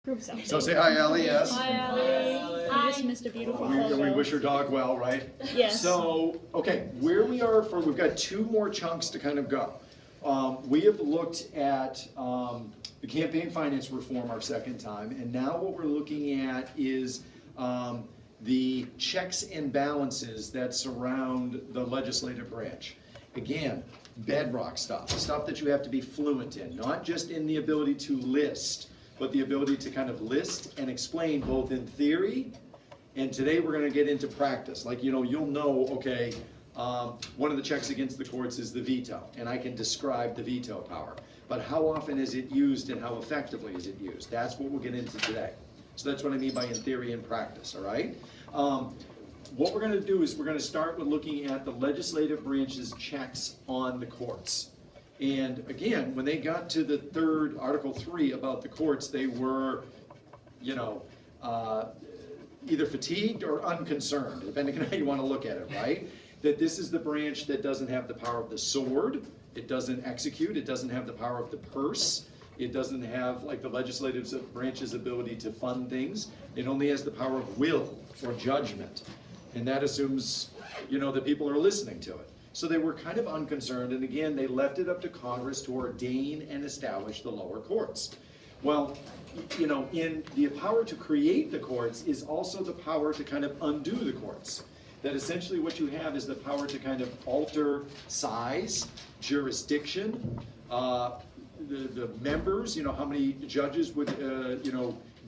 Group selfie. So say hi, Allie, yes. Hi, Allie. I just missed a beautiful photo. We wish your dog well, right? Yes. So, okay, where we are we've got two more chunks to kind of go. We have looked at the campaign finance reform our second time, and now what we're looking at is the checks and balances that surround the legislative branch. Again, bedrock stuff that you have to be fluent in, not just in the ability to list, but the ability to kind of list and explain both in theory, and today we're gonna get into practice. Like, you'll know, okay, one of the checks against the courts is the veto, and I can describe the veto power. But how often is it used and how effectively is it used? That's what we'll get into today. So that's what I mean by in theory and practice, all right? What we're gonna do is we're gonna start with looking at the legislative branch's checks on the courts. And again, when they got to the third, Article 3 about the courts, they were, either fatigued or unconcerned, depending on how you want to look at it, right? That this is the branch that doesn't have the power of the sword, it doesn't execute, it doesn't have the power of the purse, it doesn't have, like, the legislative branch's ability to fund things. It only has the power of will or judgment. And that assumes, that people are listening to it. So they were kind of unconcerned, and again, they left it up to Congress to ordain and establish the lower courts. Well, in the power to create the courts is also the power to kind of undo the courts. That essentially what you have is the power to kind of alter size, jurisdiction, the members, how many judges would,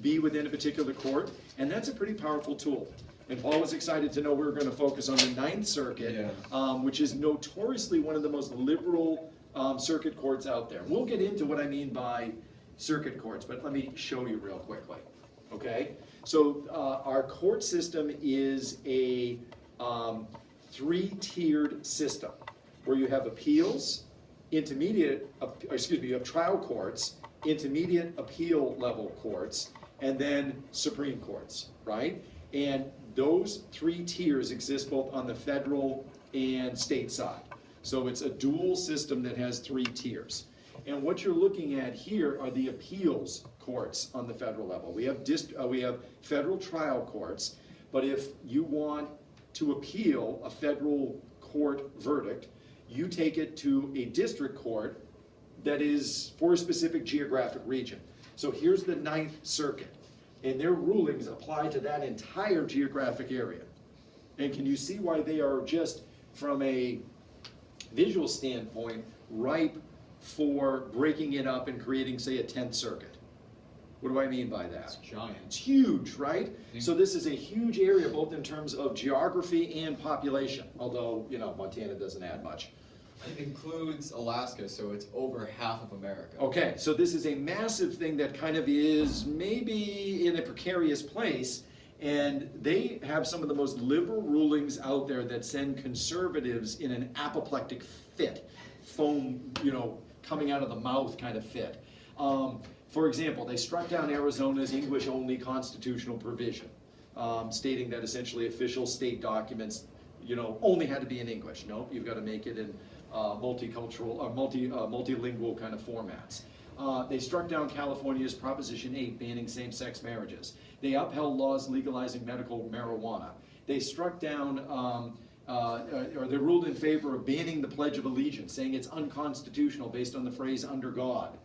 be within a particular court, and that's a pretty powerful tool. And Paul was excited to know we were going to focus on the Ninth Circuit, which is notoriously one of the most liberal circuit courts out there. We'll get into what I mean by circuit courts, but let me show you real quickly, okay? So our court system is a three-tiered system where you have appeals, you have trial courts, intermediate appeal level courts, and then Supreme Courts, right? And those three tiers exist both on the federal and state side. So it's a dual system that has three tiers. And what you're looking at here are the appeals courts on the federal level. We have federal trial courts, but if you want to appeal a federal court verdict, you take it to a district court that is for a specific geographic region. So here's the Ninth Circuit, and their rulings apply to that entire geographic area. And can you see why they are just, from a visual standpoint, ripe for breaking it up and creating, say, a 10th Circuit? What do I mean by that? It's giant. It's huge, right? So this is a huge area, both in terms of geography and population, although, Montana doesn't add much. It includes Alaska, so it's over half of America. Okay, so this is a massive thing that kind of is maybe in a precarious place, and they have some of the most liberal rulings out there that send conservatives in an apoplectic fit, foam, coming out of the mouth kind of fit. For example, they struck down Arizona's English-only constitutional provision, stating that essentially official state documents, only had to be in English. No, you've got to make it in multicultural or multilingual kind of formats. They struck down California's Proposition 8 banning same-sex marriages. They upheld laws legalizing medical marijuana. They struck down, or they ruled in favor of banning the Pledge of Allegiance, saying it's unconstitutional based on the phrase "under God."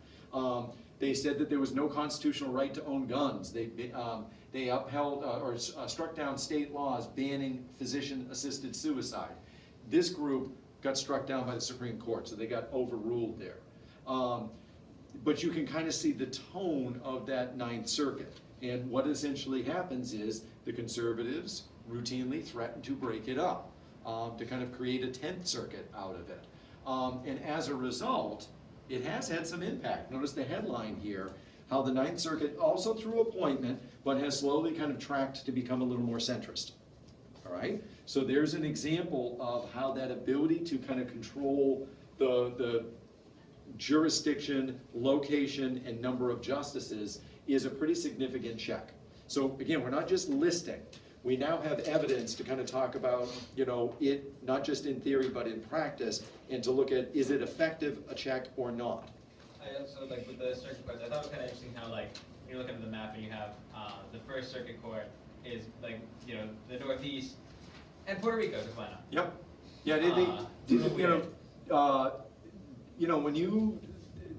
They said that there was no constitutional right to own guns. They upheld or struck down state laws banning physician-assisted suicide. This group got struck down by the Supreme Court, so they got overruled there. But you can kind of see the tone of that Ninth Circuit. And what essentially happens is the conservatives routinely threaten to break it up, to kind of create a 10th Circuit out of it. And as a result, it has had some impact. Notice the headline here, how the Ninth Circuit, also through appointment, but has slowly kind of tracked to become a little more centrist. All right? So there's an example of how that ability to kind of control the jurisdiction, location, and number of justices is a pretty significant check. So again, we're not just listing. We now have evidence to kind of talk about, it not just in theory but in practice, and to look at, is it effective a check or not? I also, with the circuit courts, I thought it was kind of interesting how, when you're looking at the map and you have the First Circuit Court is like, you know, the Northeast, and Puerto Rico is why not? Yep. Yeah, you know, when you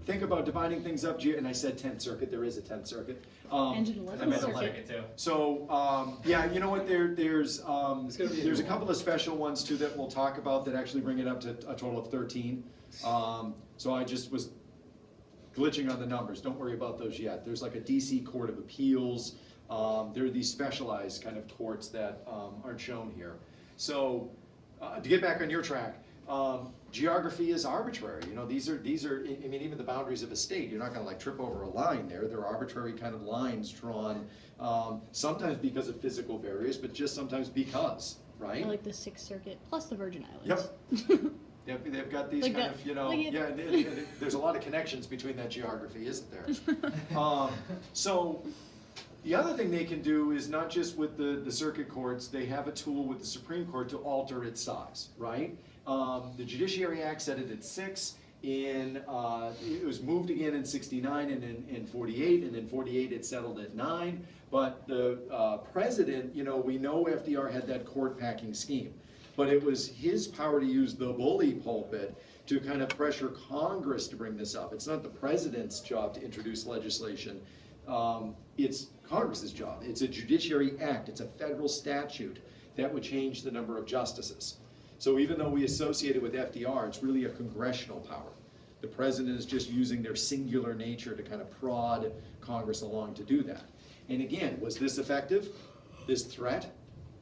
think about dividing things up, and I said 10th Circuit, there is a 10th Circuit. And an I 11th meant the circuit. circuit too. So, yeah, you know what, there's a couple of special ones too that we'll talk about that actually bring it up to a total of 13. So I just was glitching on the numbers, don't worry about those yet. There's like a DC Court of Appeals, there are these specialized kind of courts that aren't shown here. So, to get back on your track, geography is arbitrary. You know, these are, I mean, even the boundaries of a state, you're not gonna like trip over a line there. They're arbitrary kind of lines drawn, sometimes because of physical barriers, but just sometimes because, right? I like the 6th Circuit plus the Virgin Islands. Yep. They've got these Like kind that- of, you know, like it- yeah, there's a lot of connections between that geography, isn't there? So, the other thing they can do is not just with the circuit courts, they have a tool with the Supreme Court to alter its size, right? The Judiciary Act set it at 6, it was moved again in 69 and in 48, and in 48 it settled at 9, but the president, you know, we know FDR had that court packing scheme, but it was his power to use the bully pulpit to kind of pressure Congress to bring this up. It's not the president's job to introduce legislation. It's Congress's job. It's a judiciary act. It's a federal statute that would change the number of justices. So even though we associate it with FDR, it's really a congressional power. The president is just using their singular nature to kind of prod Congress along to do that. And again, was this effective? This threat?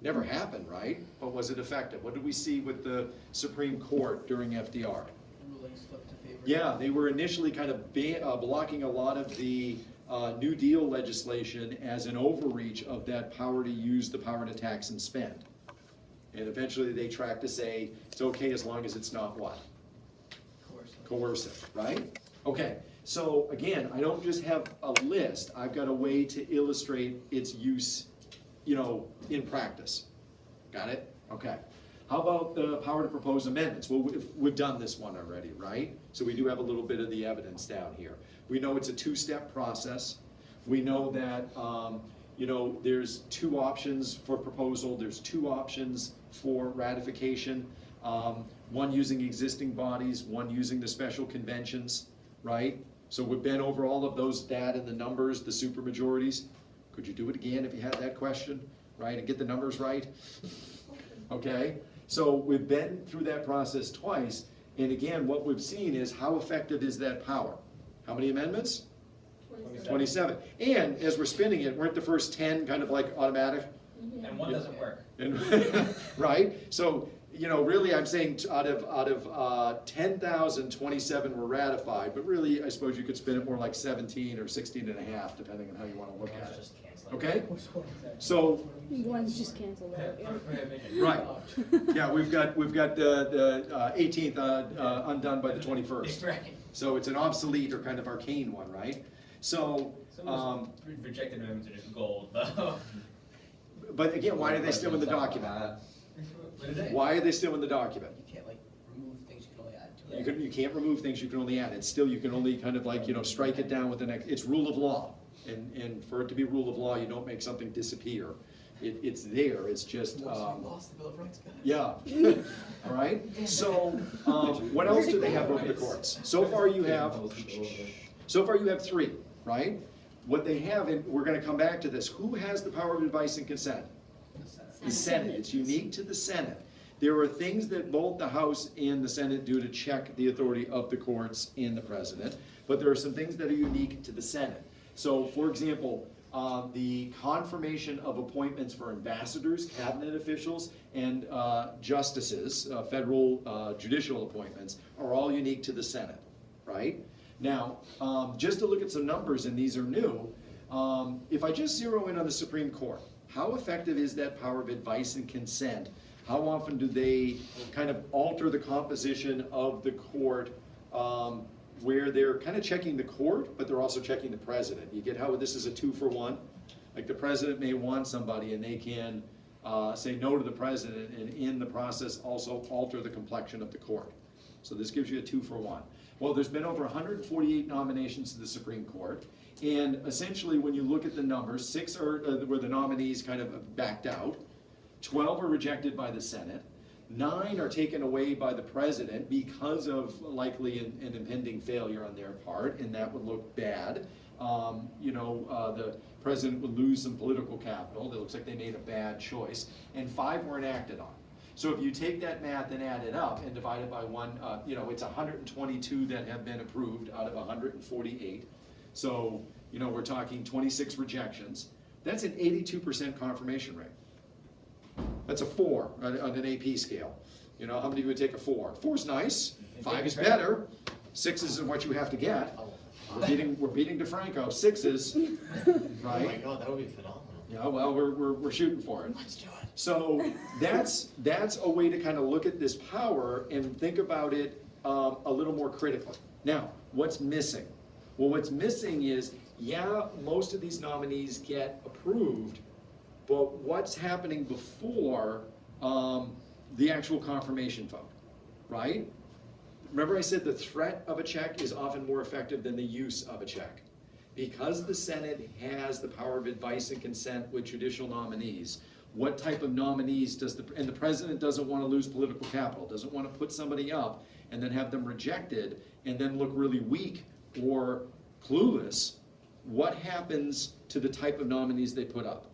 Never happened, right? But was it effective? What did we see with the Supreme Court during FDR? Rulings flipped to favor. Yeah, they were initially kind of blocking a lot of the New Deal legislation as an overreach of that power to use the power to tax and spend. And eventually they tracked to say, it's okay as long as it's not what? Coercive, right? Okay, so again, I don't just have a list, I've got a way to illustrate its use, you know, in practice. Got it? Okay. How about the power to propose amendments? Well, we've done this one already, right? So we do have a little bit of the evidence down here. We know it's a two-step process. We know that, you know, there's 2 options for proposal, there's 2 options for ratification. One using existing bodies, one using the special conventions, right? So we've been over all of those data and the numbers, the supermajorities. Could you do it again if you had that question, right, and get the numbers right? Okay, so we've been through that process twice, and again, what we've seen is how effective is that power? How many amendments? 27. And as we're spinning it, weren't the first 10 kind of like automatic? And one doesn't work. And right? So, you know, really I'm saying out of 10,000, 27 were ratified, but really I suppose you could spin it more like 17 or 16 and a half, depending on how you want to look at it. Okay? So, One's just canceled out. Yeah. right. Yeah, we've got the 18th undone by the 21st. Right. So it's an obsolete or kind of arcane one, right? So, Some of those rejected amendments are just gold, though. but again, why are they still in the document? What is it? Why are they still in the document? You can't like remove things you can only add to it. You can't remove things you can only add. It's still, you can only kind of like, you know, strike it down with the next, it's rule of law. And for it to be rule of law, you don't make something disappear. It's there, it's just, Once we lost the Bill of Rights, guys. yeah. All right, so, what else do they have over the courts? So far you have 3, right? What they have, and we're gonna come back to this, who has the power of advice and consent? The Senate. It's unique to the Senate. There are things that both the House and the Senate do to check the authority of the courts and the president, but there are some things that are unique to the Senate. So, for example, the confirmation of appointments for ambassadors, cabinet officials, and justices, federal judicial appointments, are all unique to the Senate, right? Now, just to look at some numbers, and these are new, if I just zero in on the Supreme Court, how effective is that power of advice and consent? How often do they kind of alter the composition of the court where they're kind of checking the court, but they're also checking the president? You get how this is a 2-for-1? Like the president may want somebody and they can say no to the president and in the process also alter the complexion of the court. So this gives you a 2-for-1. Well, there's been over 148 nominations to the Supreme Court, And essentially, when you look at the numbers, 6 are where the nominees kind of backed out, 12 are rejected by the Senate, 9 are taken away by the president because of likely an impending failure on their part, and that would look bad. The president would lose some political capital. It looks like they made a bad choice, and 5 weren't acted on. So if you take that math and add it up and divide it by 1, it's 122 that have been approved out of 148. So, we're talking 26 rejections. That's an 82% confirmation rate. That's a 4 on an AP scale. How many would take a 4? 4's nice, 5 is better, 6 is what you have to get. We're beating DeFranco, 6s, right? Oh my God, that would be phenomenal. Yeah, well, we're shooting for it. Let's do it. So that's a way to kind of look at this power and think about it a little more critically. Now, what's missing? Well, what's missing is, most of these nominees get approved, but what's happening before the actual confirmation vote, right? Remember I said the threat of a check is often more effective than the use of a check. Because the Senate has the power of advice and consent with judicial nominees, what type of nominees and the president doesn't want to lose political capital, doesn't want to put somebody up and then have them rejected and then look really weak or clueless, what happens to the type of nominees they put up?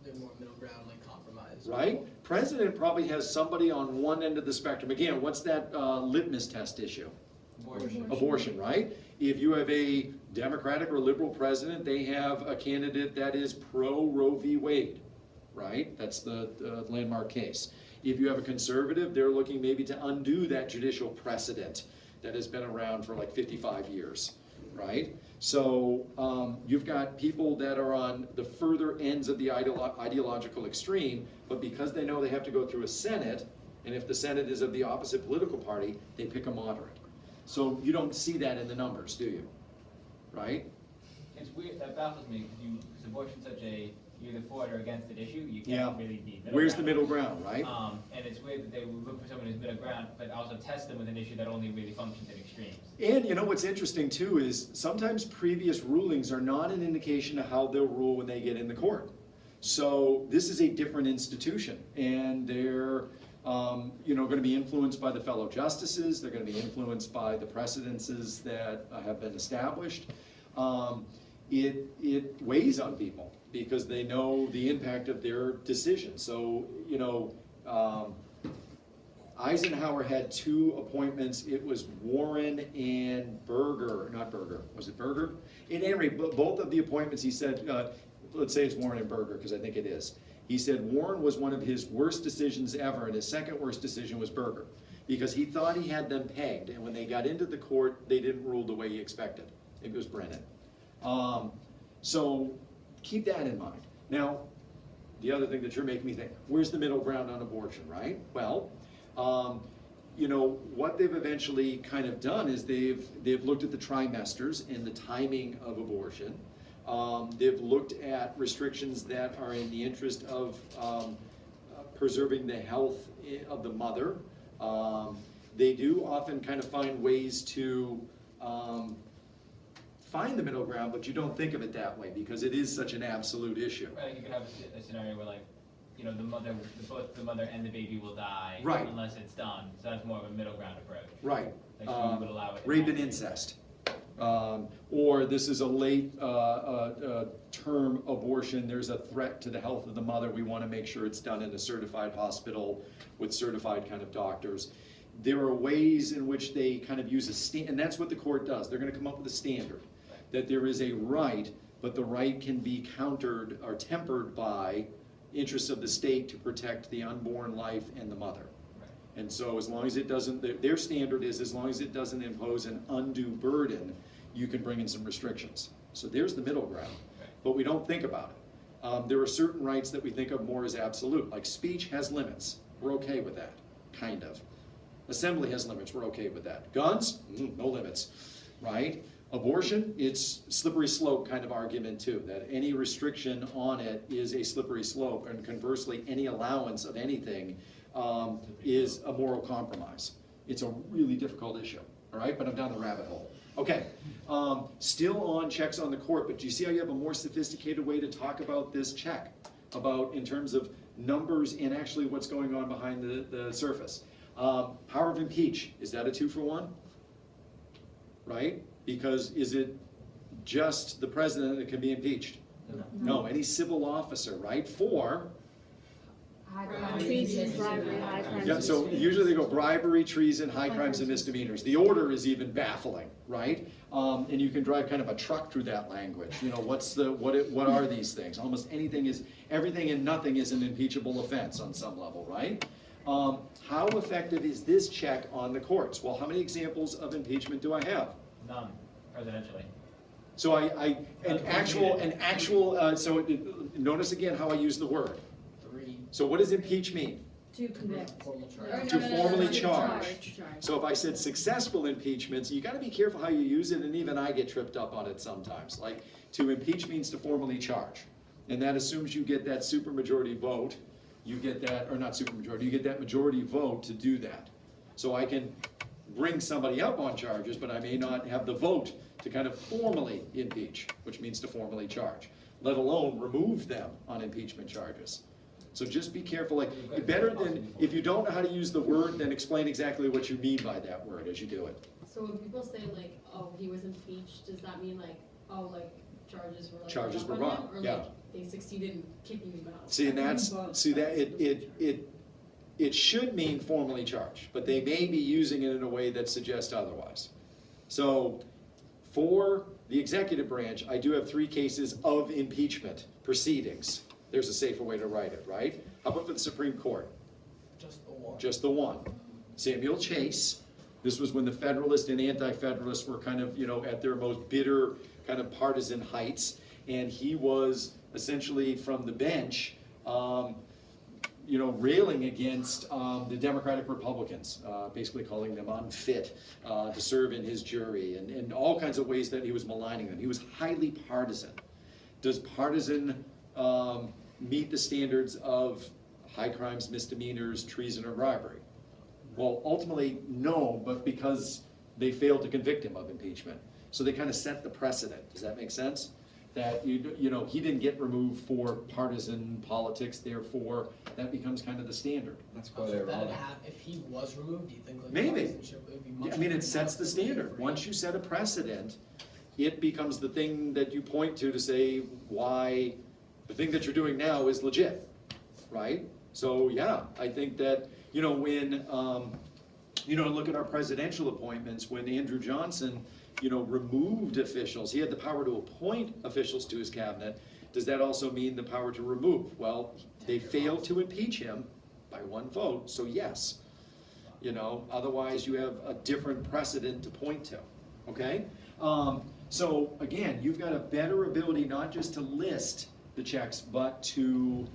They're more middle ground, like compromise. Right? President probably has somebody on one end of the spectrum. Again, what's that litmus test issue? Abortion, right? If you have a Democratic or liberal president, they have a candidate that is pro Roe v. Wade, right? That's the landmark case. If you have a conservative, they're looking maybe to undo that judicial precedent that has been around for like 55 years, right? So you've got people that are on the further ends of the ideological extreme, but because they know they have to go through a Senate, and if the Senate is of the opposite political party, they pick a moderate. So you don't see that in the numbers, do you? Right? It's weird, that baffles me, because abortion's such a, you're either for it or against an issue, you Yeah. can't really be middle Where's the ground. middle ground, right? And it's weird that they would look for someone who's middle ground, but also test them with an issue that only really functions in extremes. And what's interesting too is sometimes previous rulings are not an indication of how they'll rule when they get in the court. So this is a different institution, and they're going to be influenced by the fellow justices. They're going to be influenced by the precedences that have been established. It weighs on people because they know the impact of their decision. So Eisenhower had 2 appointments. It was Warren and Berger, not Berger. Was it Berger? In any rate, both of the appointments, he said, let's say it's Warren and Berger, because I think it is. He said Warren was one of his worst decisions ever, and his second worst decision was Berger, because he thought he had them pegged, and when they got into the court, they didn't rule the way he expected. It was Brennan. So keep that in mind. Now, the other thing that you're making me think, where's the middle ground on abortion, right? Well, what they've eventually kind of done is they've looked at the trimesters and the timing of abortion. They've looked at restrictions that are in the interest of preserving the health of the mother. They do often kind of find ways to find the middle ground, but you don't think of it that way because it is such an absolute issue. Right, you could have a scenario where both the mother and the baby will die Right. unless it's done. So that's more of a middle ground approach. Right. Like, so you would allow it in Rape that and case. incest. Or this is a late term abortion, there's a threat to the health of the mother, we want to make sure it's done in a certified hospital with certified kind of doctors. There are ways in which they kind of use and that's what the court does. They're going to come up with a standard, that there is a right, but the right can be countered or tempered by interests of the state to protect the unborn life and the mother. And so as long as it doesn't, their standard is as long as it doesn't impose an undue burden, you can bring in some restrictions. So there's the middle ground, but we don't think about it. There are certain rights that we think of more as absolute, like speech has limits. We're okay with that, kind of. Assembly has limits, we're okay with that. Guns, no limits, right? Abortion, it's slippery slope kind of argument too, that any restriction on it is a slippery slope, and conversely, any allowance of anything is a moral compromise. It's a really difficult issue, all right? But I'm down the rabbit hole. Okay, Still on checks on the court, but do you see how you have a more sophisticated way to talk about this check? About in terms of numbers and actually what's going on behind the surface. Power of impeach, is that a 2-for-1? Right? Because is it just the president that can be impeached? No, any civil officer, right? For, Treason, bribery, high crimes. yeah, so usually they go bribery, treason, high crimes and misdemeanors. The order is even baffling, right? And you can drive kind of a truck through that language. You know, what are these things? Almost anything is, everything and nothing is an impeachable offense on some level, right? How effective is this check on the courts? Well, how many examples of impeachment do I have? None, presidentially. So notice again how I use the word. 3. So what does impeach mean? To convict. Formal Or charge. To formally no, charge. So if I said successful impeachments, you gotta be careful how you use it, and even I get tripped up on it sometimes. Like, to impeach means to formally charge. And that assumes you get that supermajority vote, you get that, or not supermajority, you get that majority vote to do that. So I can bring somebody up on charges, but I may not have the vote to kind of formally impeach, which means to formally charge, let alone remove them on impeachment charges. So just be careful, like, better than, if you don't know how to use the word, then explain exactly what you mean by that word as you do it. So when people say like, oh, he was impeached, does that mean like, oh, like charges were like Charges were brought on brought, him, or yeah. like they succeeded in kicking him out? See, and it should mean formally charged, but they may be using it in a way that suggests otherwise. So, for the executive branch, I do have 3 cases of impeachment proceedings. There's a safer way to write it, right? How about for the Supreme Court? Just the 1. Just the one. Samuel Chase, this was when the Federalists and Anti-Federalists were kind of, at their most bitter kind of partisan heights, and he was essentially from the bench, railing against the Democratic Republicans, basically calling them unfit to serve in his jury, and all kinds of ways that he was maligning them. He was highly partisan. Does partisan meet the standards of high crimes, misdemeanors, treason, or bribery? Well, ultimately, no, but because they failed to convict him of impeachment. So they kind of set the precedent. Does that make sense? That, he didn't get removed for partisan politics, therefore, that becomes kind of the standard. That's So quite if that ironic. if he was removed, do you think like Maybe. citizenship would be much? I mean, it more sets the possible standard. for Once you set a precedent, it becomes the thing that you point to say why the thing that you're doing now is legit, right? So, yeah, I think that, when, look at our presidential appointments, when Andrew Johnson, removed officials, he had the power to appoint officials to his cabinet. Does that also mean the power to remove? Well, they failed to impeach him by 1 vote, so yes. Otherwise you have a different precedent to point to, okay? So again, you've got a better ability not just to list the checks, but to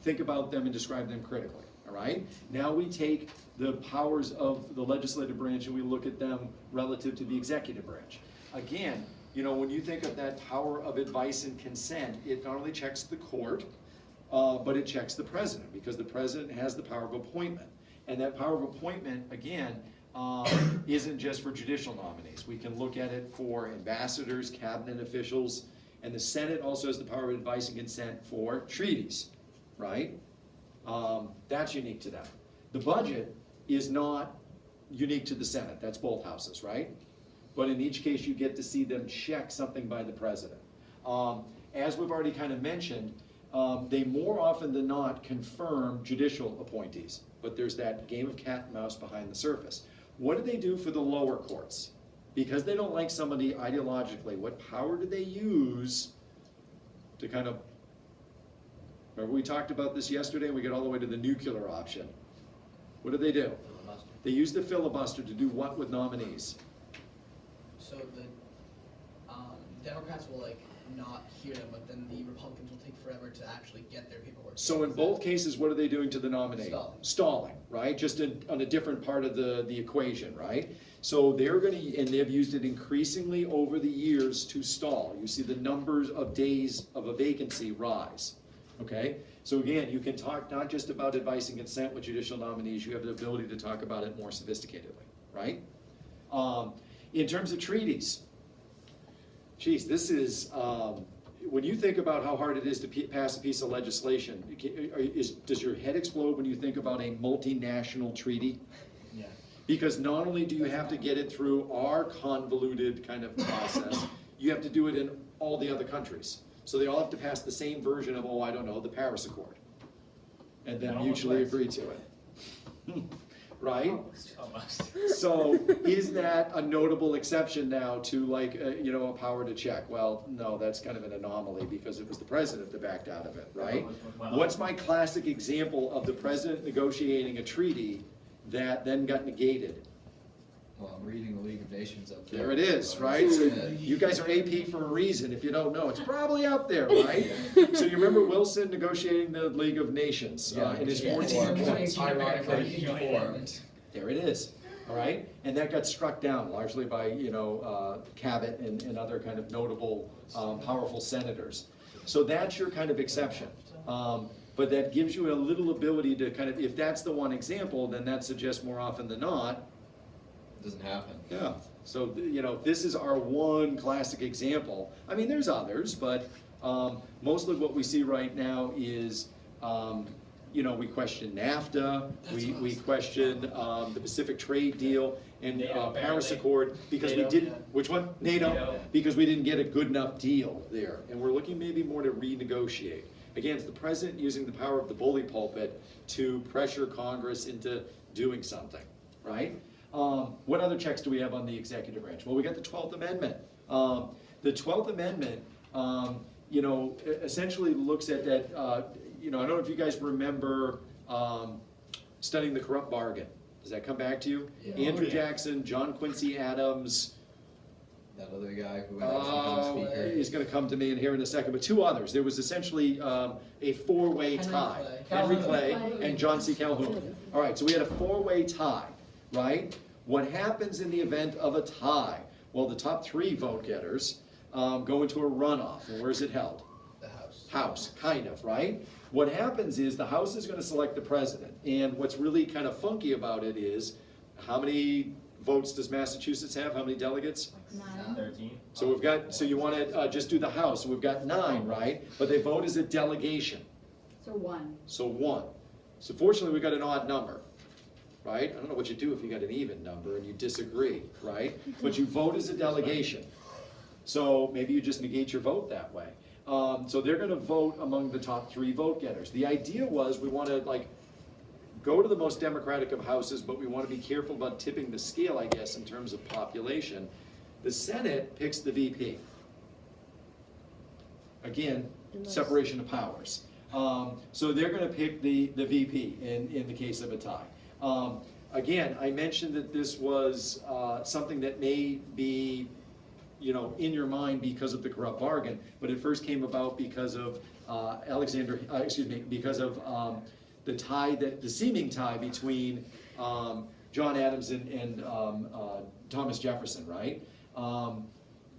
think about them and describe them critically, all right? Now we take the powers of the legislative branch and we look at them relative to the executive branch. Again, when you think of that power of advice and consent, it not only checks the court, but it checks the president, because the president has the power of appointment. And that power of appointment, again, isn't just for judicial nominees. We can look at it for ambassadors, cabinet officials, and the Senate also has the power of advice and consent for treaties, right? That's unique to them. The budget is not unique to the Senate, that's both houses, right? But in each case, you get to see them check something by the president. As we've already kind of mentioned, they more often than not confirm judicial appointees, but there's that game of cat and mouse behind the surface. What do they do for the lower courts? Because they don't like somebody ideologically, what power do they use to kind of, remember we talked about this yesterday and we got all the way to the nuclear option. What do? They use the filibuster to do what with nominees? So the Democrats will not hear them, but then the Republicans will take forever to actually get their paperwork. So in both cases, what are they doing to the nominee? Stalling. Right? Just on a different part of the equation, right? So they're and they've used it increasingly over the years to stall. You see the numbers of days of a vacancy rise, okay? So again, you can talk not just about advice and consent with judicial nominees, you have the ability to talk about it more sophisticatedly, right? In terms of treaties, Geez, this is, when you think about how hard it is to pass a piece of legislation, does your head explode when you think about a multinational treaty? Yeah. Because not only do you have to get it through our convoluted kind of process, you have to do it in all the other countries. So they all have to pass the same version of, oh, I don't know, the Paris Accord. And then That mutually almost agree to it. Right? Almost. So is that a notable exception now to like, you know, a power to check? Well, no, that's kind of an anomaly because it was the president that backed out of it, right? Well, What's my classic example of the president negotiating a treaty that then got negated? Well, I'm reading the League of Nations up there. There it is, right? So you guys are AP for a reason. If you don't know, it's probably out there, right? So you remember Wilson negotiating the League of Nations in his 14 points. Ironically, he formed. There it is, all right? And that got struck down largely by, you know, Cabot and other kind of notable, powerful senators. So that's your kind of exception. But that gives you a little ability to kind of, if that's the one example, then that suggests more often than not, It doesn't happen. yeah. So, you know, this is our one classic example. I mean, there's others, but mostly what we see right now is, you know, we question NAFTA, we question the Pacific Trade Deal and NATO, Paris apparently. Accord, because we NATO. didn't, which one? NATO, NATO. because we didn't get a good enough deal there. And we're looking maybe more to renegotiate. Again, it's the president using the power of the bully pulpit to pressure Congress into doing something, right? What other checks do we have on the executive branch? Well, we got the 12th Amendment. The 12th Amendment, you know, essentially looks at that, you know, I don't know if you guys remember studying the corrupt bargain. Does that come back to you? Yeah. Andrew Oh, yeah. Jackson, John Quincy Adams, That other guy who ended up becoming speaker. he's gonna come to me in here in a second, but two others. There was essentially a four-way Henry tie. Clay. Henry Calhoun. Clay and John C. Calhoun. All right, so we had a four-way tie, right? What happens in the event of a tie? Well, the top three vote getters go into a runoff, and where's it held? The House. House, kind of, right? What happens is the House is gonna select the president, and what's really kind of funky about it is, how many votes does Massachusetts have? How many delegates? 13. So we've got, so you wanna just do the House, so we've got 9, right? But they vote as a delegation, So one. so 1. So fortunately, we got an odd number, right? I don't know what you do if you got an even number and you disagree, right? But you vote as a delegation. So maybe you just negate your vote that way. So they're gonna vote among the top 3 vote getters. The idea was we wanna like go to the most democratic of houses, but we wanna be careful about tipping the scale, I guess, in terms of population. The Senate picks the VP. Again, separation of powers. So they're gonna pick the VP in the case of a tie. Again, I mentioned that this was something that may be, you know, in your mind because of the corrupt bargain, but it first came about because of because of the tie, the seeming tie between John Adams and Thomas Jefferson, right?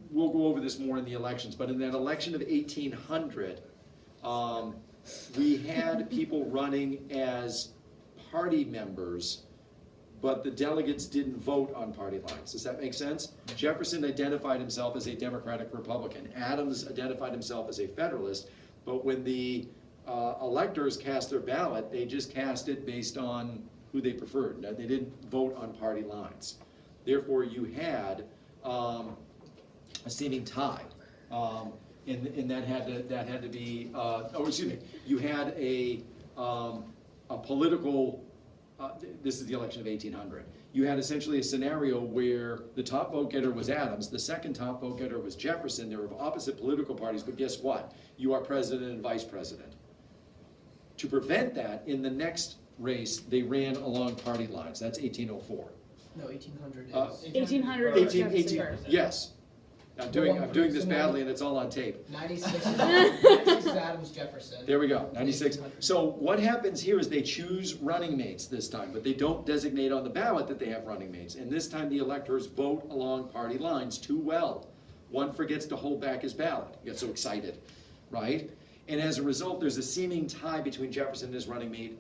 We'll go over this more in the elections, but in that election of 1800, we had people running as party members, but the delegates didn't vote on party lines. Does that make sense? Jefferson identified himself as a Democratic Republican. Adams identified himself as a Federalist, but when the electors cast their ballot, they just cast it based on who they preferred. Now, they didn't vote on party lines. Therefore, you had a seeming tie. And that had to be, you had a political, this is the election of 1800. You had essentially a scenario where the top vote getter was Adams, the second top vote getter was Jefferson. They were of opposite political parties, but guess what? You are president and vice president. To prevent that, in the next race, they ran along party lines. That's 1804. No, 1800 is. 1800 18, yes. I'm doing this badly and it's all on tape. 96 is Adams Jefferson. There we go, 96. 1800. So what happens here is they choose running mates this time, but they don't designate on the ballot that they have running mates. And this time the electors vote along party lines too well. One forgets to hold back his ballot. He gets so excited, right? And as a result, there's a seeming tie between Jefferson and his running mate,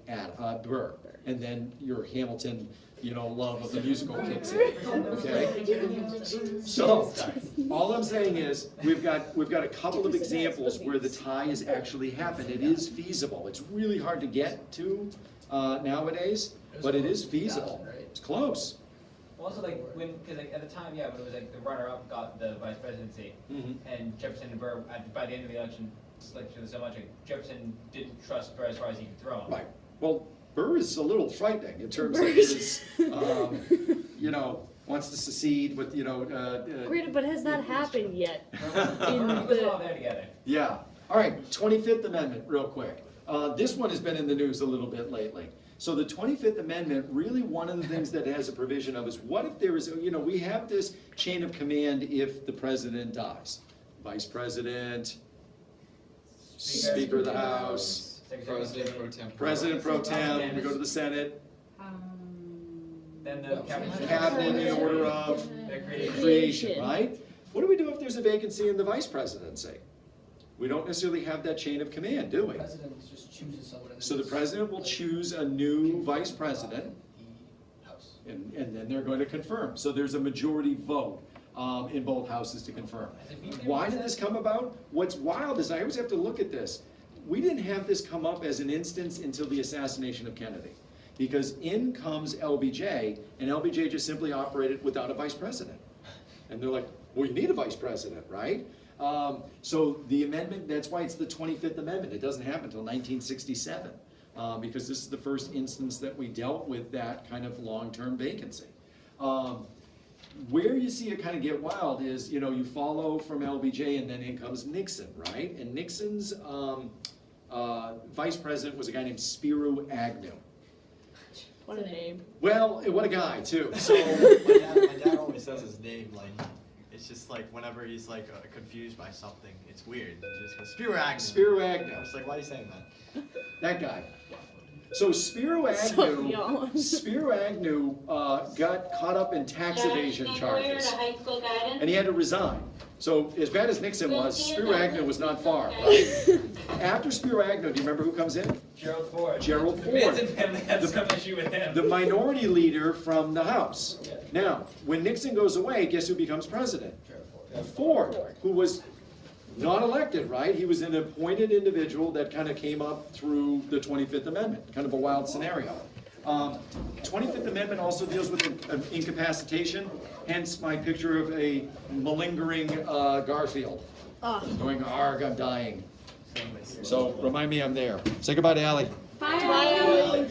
Burr. And then your Hamilton, love of the musical kicks in, okay? So, all I'm saying is, we've got a couple of examples where the tie has actually happened. It is feasible. It's really hard to get to nowadays, but it is feasible. It's close. Also, because at the time, when it was the runner-up got the vice presidency, and Jefferson and Burr, by the end of the election, so much, Jefferson didn't trust Burr as far as he could throw him. Right. Well, Burr is a little frightening in terms of his, wants to secede with, Great, but has that happened yet? Burr was all there together. Yeah. All right, 25th Amendment, real quick. This one has been in the news a little bit lately. So the 25th Amendment, really one of the things that it has a provision of is what if there is, we have this chain of command if the president dies. Vice President, Speaker of the House, President pro tem. President pro tem, we go to the Senate, Then the cabinet in order of their creation. creation, right? What do we do if there's a vacancy in the vice presidency? We don't necessarily have that chain of command, do The we? president just chooses someone. and So the it's president will like choose a new vice by president, the House. and then they're going to confirm. So there's a majority vote in both houses to confirm. Why did this come about? What's wild is I always have to look at this. We didn't have this come up as an instance until the assassination of Kennedy. Because in comes LBJ, and LBJ just simply operated without a vice president. And they're like, well, you need a vice president, right? So the amendment, that's why it's the 25th Amendment. It doesn't happen until 1967, because this is the first instance that we dealt with that kind of long-term vacancy. Where you see it kind of get wild is, you follow from LBJ and then in comes Nixon, right? And Nixon's vice president was a guy named Spiro Agnew. What a name. Well, what a guy, too. So, My dad always says his name, it's just whenever he's confused by something, it's weird. He just goes, Spiro Agnew. Spiro Agnew, I'm just like, why are you saying that? that guy. So Spiro Agnew got caught up in tax evasion charges, and he had to resign. So as bad as Nixon was, Spiro Agnew was not far, right? After Spiro Agnew, do you remember who comes in? Gerald Ford. Gerald The Ford. Manson family had some issue with him. The minority leader from the House. Now, when Nixon goes away, guess who becomes president? Ford, who was not elected, right? He was an appointed individual that kind of came up through the 25th Amendment, kind of a wild scenario. 25th Amendment also deals with incapacitation, hence my picture of a malingering Garfield. Going, arg, I'm dying. So remind me I'm there. Say goodbye to Allie. Bye.